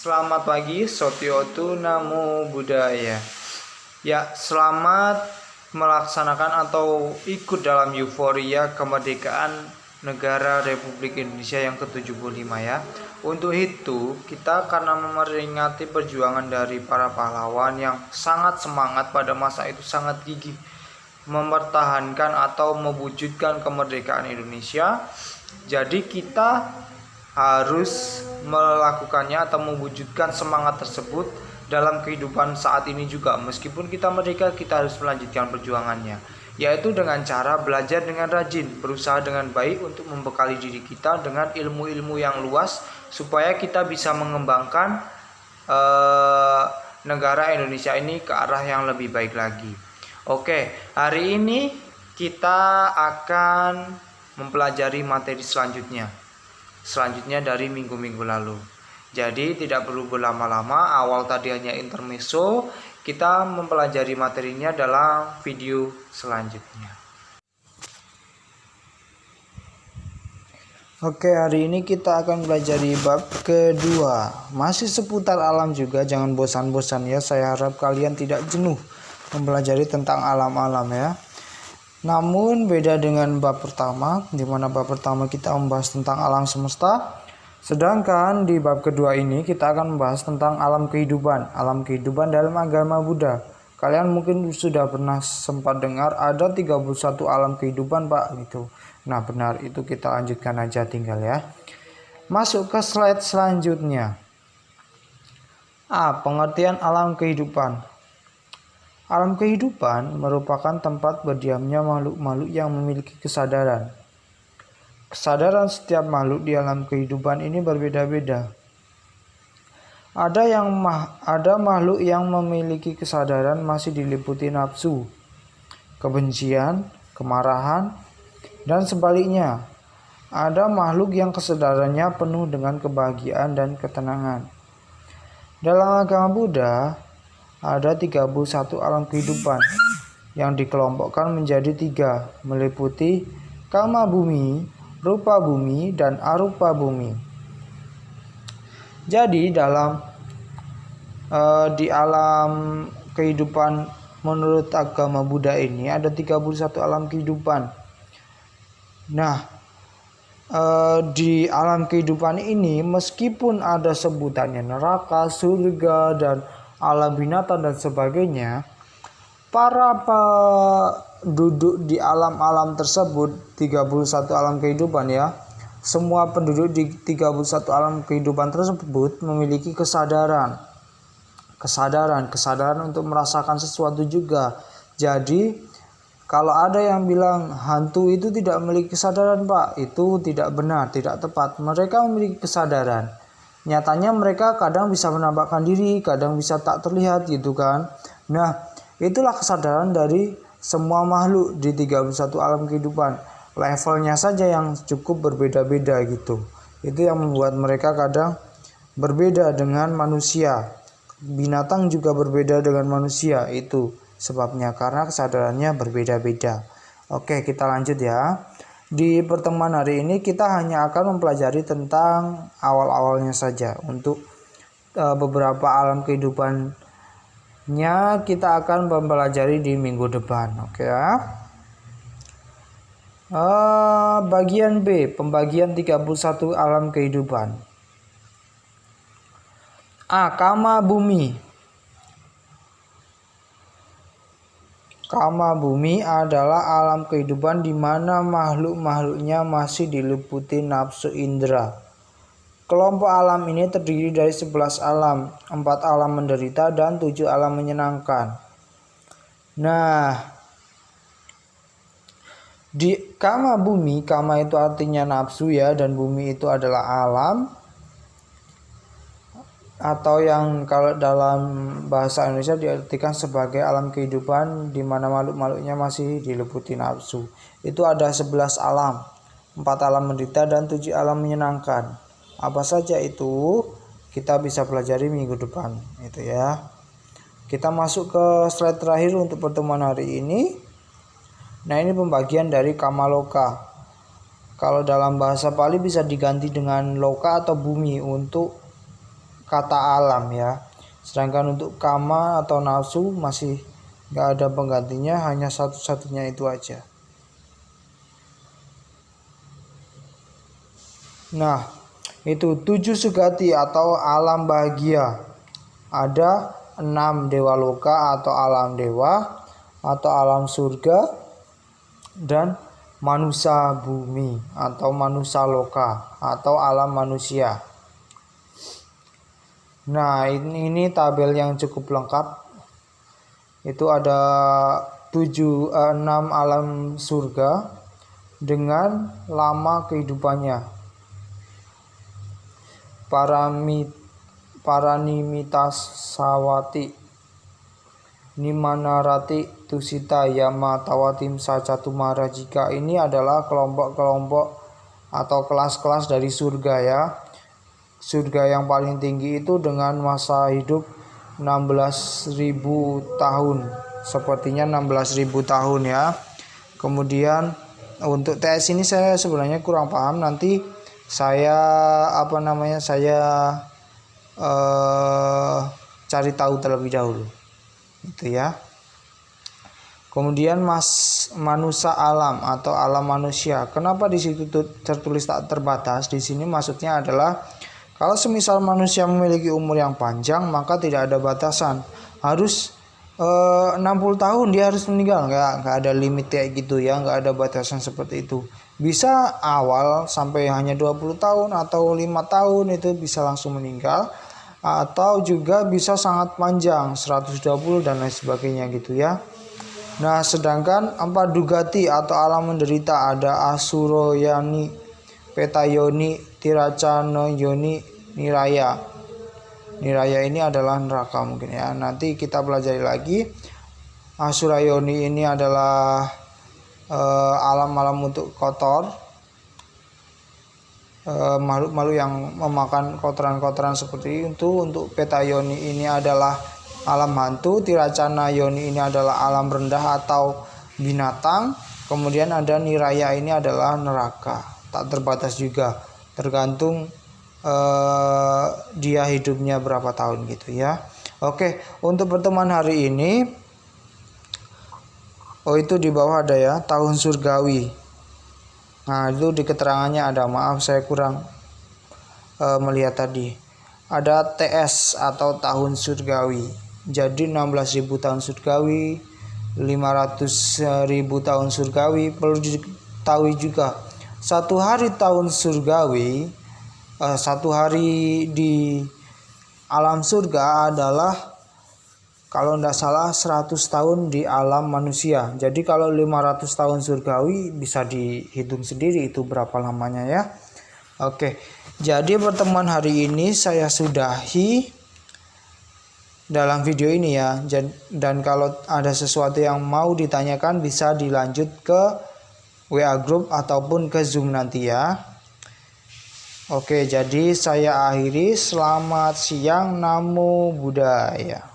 Selamat pagi, Sotiotu Namo Buddhaya. Ya, selamat melaksanakan atau ikut dalam euforia kemerdekaan negara Republik Indonesia yang ke-75 ya. Untuk itu, kita karena memperingati perjuangan dari para pahlawan yang sangat semangat pada masa itu, sangat gigih mempertahankan atau mewujudkan kemerdekaan Indonesia. Jadi kita harus melakukannya atau mewujudkan semangat tersebut dalam kehidupan saat ini juga. Meskipun kita merdeka, kita harus melanjutkan perjuangannya, yaitu dengan cara belajar dengan rajin, berusaha dengan baik untuk membekali diri kita dengan ilmu-ilmu yang luas supaya kita bisa mengembangkan negara Indonesia ini ke arah yang lebih baik lagi. Oke, hari ini kita akan mempelajari materi selanjutnya dari minggu-minggu lalu. Jadi tidak perlu berlama-lama, awal tadi hanya intermezzo, kita mempelajari materinya dalam video selanjutnya. Oke, hari ini kita akan belajar bab kedua. Masih seputar alam juga, jangan bosan-bosan ya. Saya harap kalian tidak jenuh mempelajari tentang alam-alam ya. Namun beda dengan bab pertama, di mana bab pertama kita membahas tentang alam semesta, sedangkan di bab kedua ini kita akan membahas tentang alam kehidupan dalam agama Buddha. Kalian mungkin sudah pernah sempat dengar ada 31 alam kehidupan Pak gitu. Nah benar, itu kita lanjutkan aja tinggal ya. Masuk ke slide selanjutnya. Pengertian alam kehidupan. Alam kehidupan merupakan tempat berdiamnya makhluk-makhluk yang memiliki kesadaran. Kesadaran setiap makhluk di alam kehidupan ini berbeda-beda. Ada makhluk yang memiliki kesadaran masih diliputi nafsu, kebencian, kemarahan, dan sebaliknya. Ada makhluk yang kesadarannya penuh dengan kebahagiaan dan ketenangan. Dalam agama Buddha, ada 31 alam kehidupan yang dikelompokkan menjadi 3, meliputi kama bumi, rupa bumi, dan arupa bumi. Jadi di alam kehidupan menurut agama Buddha ini ada 31 alam kehidupan. Nah, di alam kehidupan ini meskipun ada sebutannya neraka, surga, dan alam binatang dan sebagainya, para penduduk di alam-alam tersebut, 31 alam kehidupan ya, semua penduduk di 31 alam kehidupan tersebut memiliki kesadaran untuk merasakan sesuatu juga. Jadi kalau ada yang bilang hantu itu tidak memiliki kesadaran Pak, itu tidak benar, tidak tepat. Mereka memiliki kesadaran. Nyatanya mereka kadang bisa menampakkan diri, kadang bisa tak terlihat gitu kan. Nah, itulah kesadaran dari semua makhluk di 31 alam kehidupan. Levelnya saja yang cukup berbeda-beda gitu. Itu yang membuat mereka kadang berbeda dengan manusia. Binatang juga berbeda dengan manusia, itu sebabnya karena kesadarannya berbeda-beda. Oke, kita lanjut ya. Di pertemuan hari ini kita hanya akan mempelajari tentang awal-awalnya saja. Untuk beberapa alam kehidupannya kita akan mempelajari di minggu depan. Oke ya. Bagian B, pembagian 31 alam kehidupan. Kama bumi. Kama bumi adalah alam kehidupan di mana makhluk-makhluknya masih diliputi nafsu indera. Kelompok alam ini terdiri dari 11 alam, 4 alam menderita dan 7 alam menyenangkan. Nah, di kama bumi, kama itu artinya nafsu ya, dan bumi itu adalah alam, atau yang kalau dalam bahasa Indonesia diartikan sebagai alam kehidupan di mana makhluk-makhluknya masih diliputi nafsu. Itu ada 11 alam, 4 alam menderita dan 7 alam menyenangkan. Apa saja itu kita bisa pelajari minggu depan itu ya. Kita masuk ke slide terakhir untuk pertemuan hari ini. Nah, ini pembagian dari kamaloka. Kalau dalam bahasa Pali bisa diganti dengan loka atau bumi untuk kata alam ya. Sedangkan untuk kama atau nafsu masih nggak ada penggantinya, hanya satu-satunya itu aja. Nah, itu 7 sugati atau alam bahagia. Ada 6 dewa loka atau alam dewa atau alam surga, dan manusia bumi atau manusia loka atau alam manusia. Nah, ini tabel yang cukup lengkap. Itu ada 6 alam surga dengan lama kehidupannya. Paranimitasawati, Nimanarati, Tusita, Yama, Tawatim, Sacatumara. Jika ini adalah kelompok-kelompok atau kelas-kelas dari surga ya. Surga yang paling tinggi itu dengan masa hidup 16.000 tahun. Sepertinya 16.000 tahun ya. Kemudian untuk TS ini saya sebenarnya kurang paham, nanti saya cari tahu terlebih dahulu itu ya. Kemudian manusia alam atau alam manusia. Kenapa di situ tertulis tak terbatas? Di sini maksudnya adalah kalau semisal manusia memiliki umur yang panjang, maka tidak ada batasan. Harus 60 tahun dia harus meninggal, nggak ada limit kayak gitu ya, nggak ada batasan seperti itu. Bisa awal sampai hanya 20 tahun atau 5 tahun itu bisa langsung meninggal, atau juga bisa sangat panjang 120 dan lain sebagainya gitu ya. Nah, sedangkan 4 dugati atau alam menderita ada Asuroyani, Petayoni, Tiracana Yoni, Niraya. Niraya ini adalah neraka mungkin ya. Nanti kita pelajari lagi. Asurayoni ini adalah alam-alam untuk kotor, makhluk-makhluk yang memakan kotoran-kotoran seperti itu. Untuk Petayoni ini adalah alam hantu. Tiracana Yoni ini adalah alam rendah atau binatang. Kemudian ada Niraya ini adalah neraka. Tak terbatas juga, tergantung dia hidupnya berapa tahun gitu ya. Oke, untuk pertemuan hari ini, itu di bawah ada ya, tahun surgawi. Nah, itu di keterangannya ada, maaf saya kurang melihat tadi. Ada TS atau tahun surgawi. Jadi 16.000 tahun surgawi, 500.000 tahun surgawi. Perlu diketahui juga, satu hari tahun surgawi, satu hari di alam surga adalah kalau tidak salah 100 tahun di alam manusia. Jadi kalau 500 tahun surgawi bisa dihitung sendiri itu berapa lamanya ya. Oke, jadi pertemuan hari ini saya sudahi dalam video ini ya. Dan kalau ada sesuatu yang mau ditanyakan bisa dilanjut ke WA group ataupun ke Zoom nanti ya. Oke, jadi saya akhiri. Selamat siang, Namo Buddhaya.